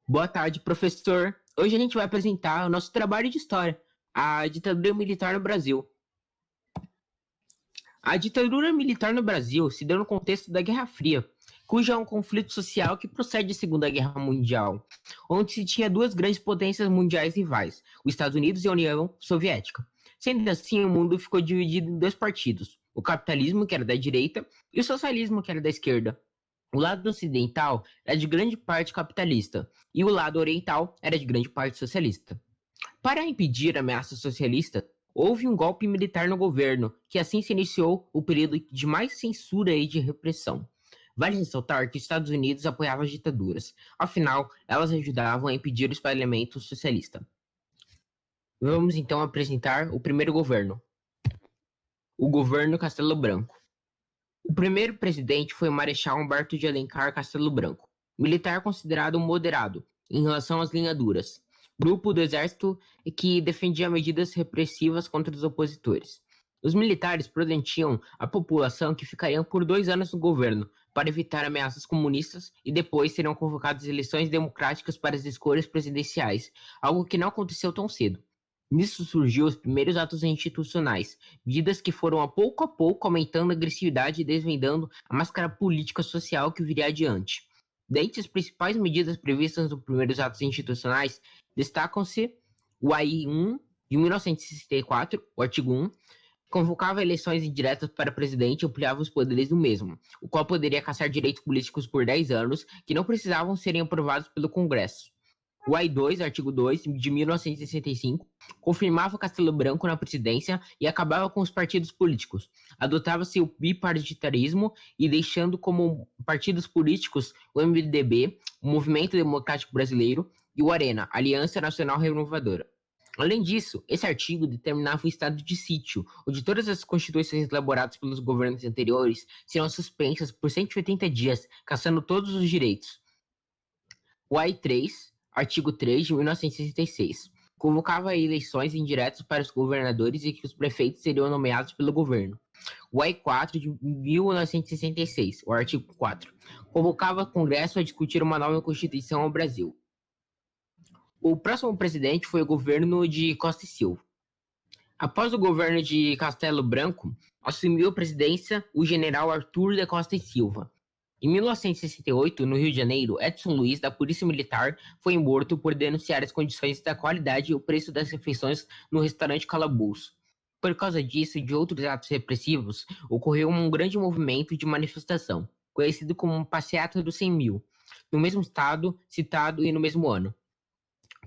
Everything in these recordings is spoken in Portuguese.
Boa tarde, professor. Hoje a gente vai apresentar o nosso trabalho de história, a ditadura militar no Brasil. A ditadura militar no Brasil se deu no contexto da Guerra Fria, cujo é um conflito social que procede da Segunda Guerra Mundial, onde se tinha duas grandes potências mundiais rivais, os Estados Unidos e a União Soviética. Sendo assim, o mundo ficou dividido em dois partidos, o capitalismo, que era da direita, e o socialismo, que era da esquerda. O lado ocidental era de grande parte capitalista e o lado oriental era de grande parte socialista. Para impedir a ameaça socialista, houve um golpe militar no governo, que assim se iniciou o período de mais censura e de repressão. Vale ressaltar que os Estados Unidos apoiavam as ditaduras, afinal, elas ajudavam a impedir o espalhamento socialista. Vamos então apresentar o primeiro governo, o governo Castelo Branco. O primeiro presidente foi o Marechal Humberto de Alencar Castelo Branco, militar considerado moderado em relação às linhas duras, grupo do exército que defendia medidas repressivas contra os opositores. Os militares prometiam à população que ficariam por 2 anos no governo para evitar ameaças comunistas e depois seriam convocadas eleições democráticas para as escolhas presidenciais, algo que não aconteceu tão cedo. Nisso surgiu os primeiros atos institucionais, medidas que foram a pouco aumentando a agressividade e desvendando a máscara política social que viria adiante. Dentre as principais medidas previstas nos primeiros atos institucionais, destacam-se o AI-1 de 1964, o artigo 1, convocava eleições indiretas para presidente e ampliava os poderes do mesmo, o qual poderia caçar direitos políticos por 10 anos que não precisavam serem aprovados pelo Congresso. O AI-2, artigo 2, de 1965, confirmava Castelo Branco na presidência e acabava com os partidos políticos. Adotava-se o bipartitarismo e deixando como partidos políticos o MDB, o Movimento Democrático Brasileiro, e o ARENA, Aliança Nacional Renovadora. Além disso, esse artigo determinava o estado de sítio, onde todas as constituições elaboradas pelos governos anteriores seriam suspensas por 180 dias, cassando todos os direitos. O AI-3, artigo 3 de 1966, convocava eleições indiretas para os governadores e que os prefeitos seriam nomeados pelo governo. O AI-4 de 1966, o artigo 4, convocava o Congresso a discutir uma nova Constituição ao Brasil. O próximo presidente foi o governo de Costa e Silva. Após o governo de Castelo Branco, assumiu a presidência o general Arthur da Costa e Silva. Em 1968, no Rio de Janeiro, Edson Luiz, da Polícia Militar, foi morto por denunciar as condições da qualidade e o preço das refeições no restaurante Calabouço. Por causa disso e de outros atos repressivos, ocorreu um grande movimento de manifestação, conhecido como Passeata dos 100 Mil, no mesmo estado citado e no mesmo ano.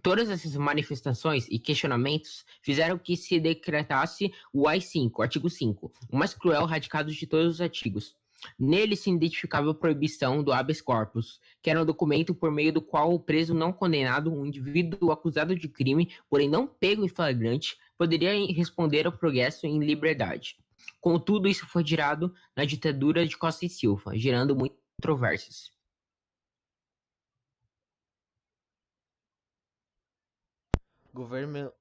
Todas essas manifestações e questionamentos fizeram que se decretasse o AI-5, artigo 5, o mais cruel radicado de todos os artigos. Nele se identificava a proibição do habeas corpus, que era um documento por meio do qual o preso não condenado, um indivíduo acusado de crime, porém não pego em flagrante, poderia responder ao progresso em liberdade. Contudo, isso foi tirado na ditadura de Costa e Silva, gerando muitas controvérsias.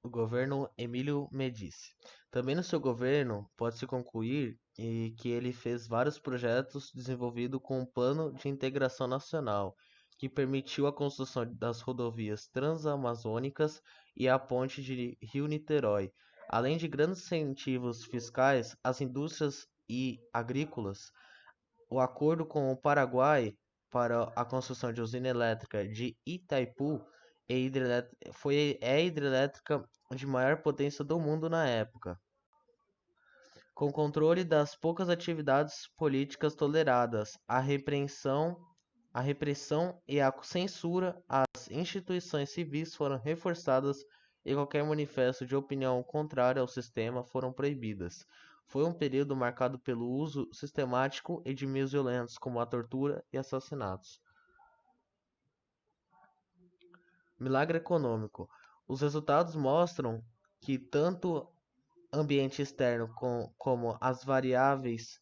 Governo Emílio Médici. Também no seu governo pode-se concluir que ele fez vários projetos desenvolvidos com um plano de integração nacional, que permitiu a construção das rodovias transamazônicas e a ponte de Rio-Niterói, além de grandes incentivos fiscais às indústrias e agrícolas. O acordo com o Paraguai para a construção de usina elétrica de Itaipu é a hidrelétrica de maior potência do mundo na época, com controle das poucas atividades políticas toleradas, a repressão e a censura às instituições civis foram reforçadas e qualquer manifesto de opinião contrária ao sistema foram proibidas. Foi um período marcado pelo uso sistemático e de meios violentos como a tortura e assassinatos. Milagre econômico. Os resultados mostram que tanto ambiente externo como as variáveis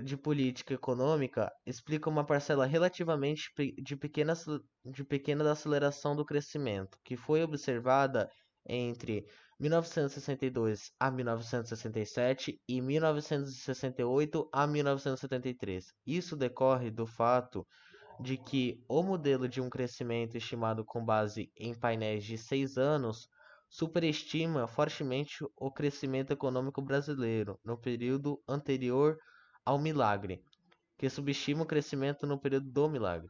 de política econômica explicam uma parcela relativamente de pequena aceleração do crescimento, que foi observada entre 1962 a 1967 e 1968 a 1973. Isso decorre do fato de que o modelo de um crescimento estimado com base em painéis de 6 anos superestima fortemente o crescimento econômico brasileiro no período anterior ao milagre, que subestima o crescimento no período do milagre.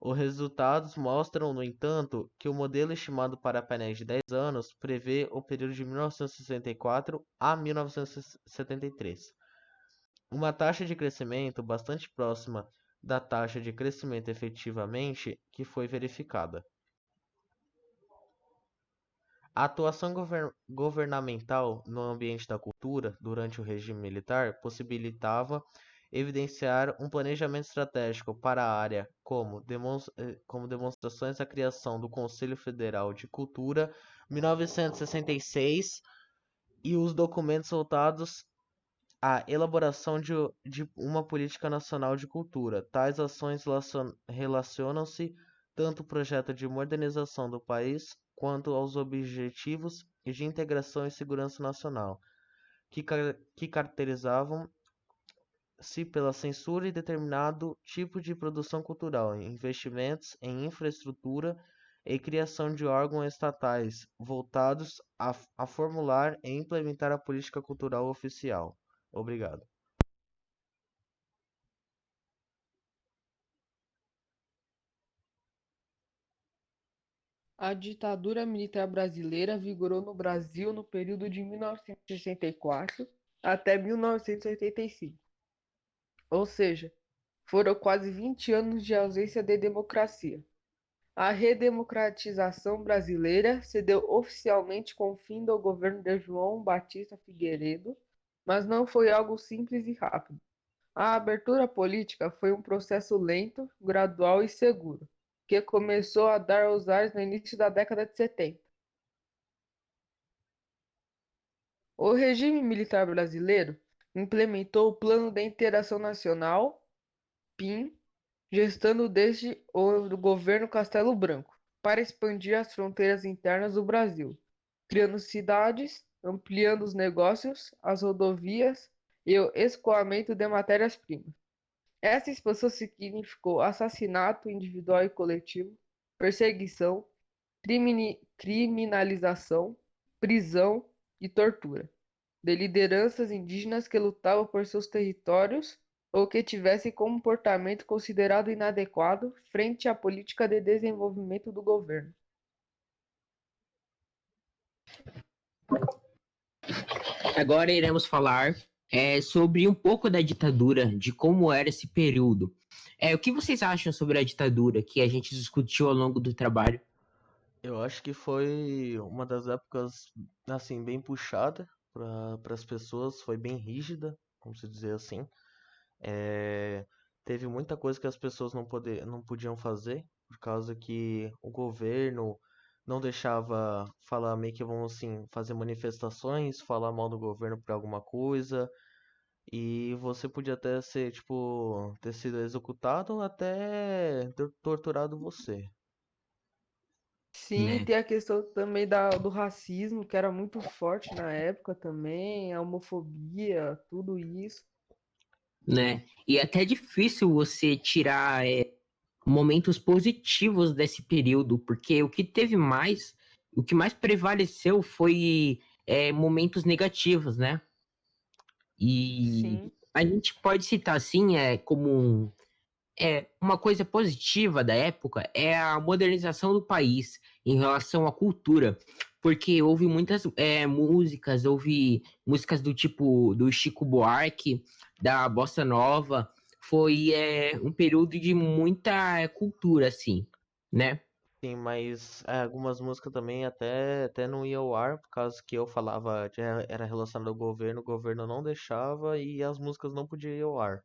Os resultados mostram, no entanto, que o modelo estimado para painéis de 10 anos prevê o período de 1964 a 1973, uma taxa de crescimento bastante próxima da taxa de crescimento efetivamente que foi verificada. A atuação governamental no ambiente da cultura durante o regime militar possibilitava evidenciar um planejamento estratégico para a área, como demonstrações da criação do Conselho Federal de Cultura, 1966, e os documentos voltados à elaboração de uma política nacional de cultura. Tais ações relacionam-se tanto ao projeto de modernização do país quanto aos objetivos de integração e segurança nacional, que caracterizavam-se pela censura de determinado tipo de produção cultural, investimentos em infraestrutura e criação de órgãos estatais voltados a formular e implementar a política cultural oficial. Obrigado. A ditadura militar brasileira vigorou no Brasil no período de 1964 até 1985, ou seja, foram quase 20 anos de ausência de democracia. A redemocratização brasileira se deu oficialmente com o fim do governo de João Batista Figueiredo, mas não foi algo simples e rápido. A abertura política foi um processo lento, gradual e seguro, que começou a dar os ares no início da década de 70. O regime militar brasileiro implementou o Plano de Interação Nacional, PIN, gestando desde o do governo Castelo Branco, para expandir as fronteiras internas do Brasil, criando cidades, ampliando os negócios, as rodovias e o escoamento de matérias-primas. Essa expansão significou assassinato individual e coletivo, perseguição, criminalização, prisão e tortura de lideranças indígenas que lutavam por seus territórios ou que tivessem comportamento considerado inadequado frente à política de desenvolvimento do governo. Agora iremos falar sobre um pouco da ditadura, de como era esse período. O que vocês acham sobre a ditadura que a gente discutiu ao longo do trabalho? Eu acho que foi uma das épocas, assim, bem puxada para as pessoas, foi bem rígida, vamos dizer assim. É, teve muita coisa que as pessoas não podiam fazer, por causa que o governo não deixava falar, meio que vamos assim, fazer manifestações, falar mal do governo por alguma coisa, e você podia até ser, tipo, ter sido executado ou até ter torturado você. Sim, Né? tem a questão também do racismo, que era muito forte na época também, a homofobia, tudo isso. Né? E é até difícil você tirar momentos positivos desse período, porque o que mais prevaleceu foi momentos negativos, né? E Sim, a gente pode citar assim, como uma coisa positiva da época é a modernização do país em relação à cultura, porque houve muitas houve músicas do tipo do Chico Buarque, da Bossa Nova, foi um período de muita cultura, assim, né? Sim, mas algumas músicas também até não iam ao ar, por causa que eu falava que era relacionado ao governo, o governo não deixava e as músicas não podiam ir ao ar.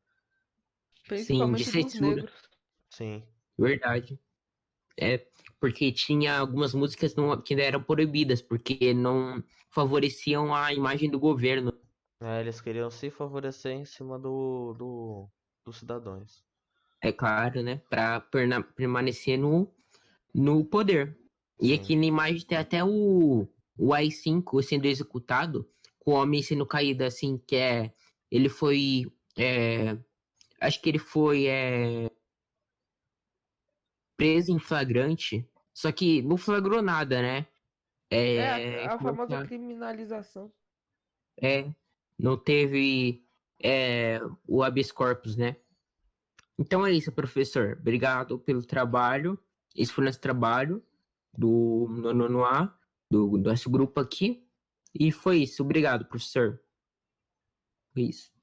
Sim, de principalmente dos censura, negros. Sim. verdade. É, porque tinha algumas músicas que eram proibidas, porque não favoreciam a imagem do governo. Eles queriam se favorecer em cima dos cidadãos. É claro, né? Para permanecer no poder. E Sim. aqui na imagem tem até o AI-5 sendo executado, com o homem sendo caído assim, ele foi. é, acho que ele foi. preso em flagrante, só que não flagrou nada, né? A Como é que famosa é? criminalização. É, não teve o habeas corpus, né? Então é isso, professor. Obrigado pelo trabalho. Esse foi nosso trabalho do nono A, do nosso grupo aqui. E foi isso. Obrigado, professor. Foi isso.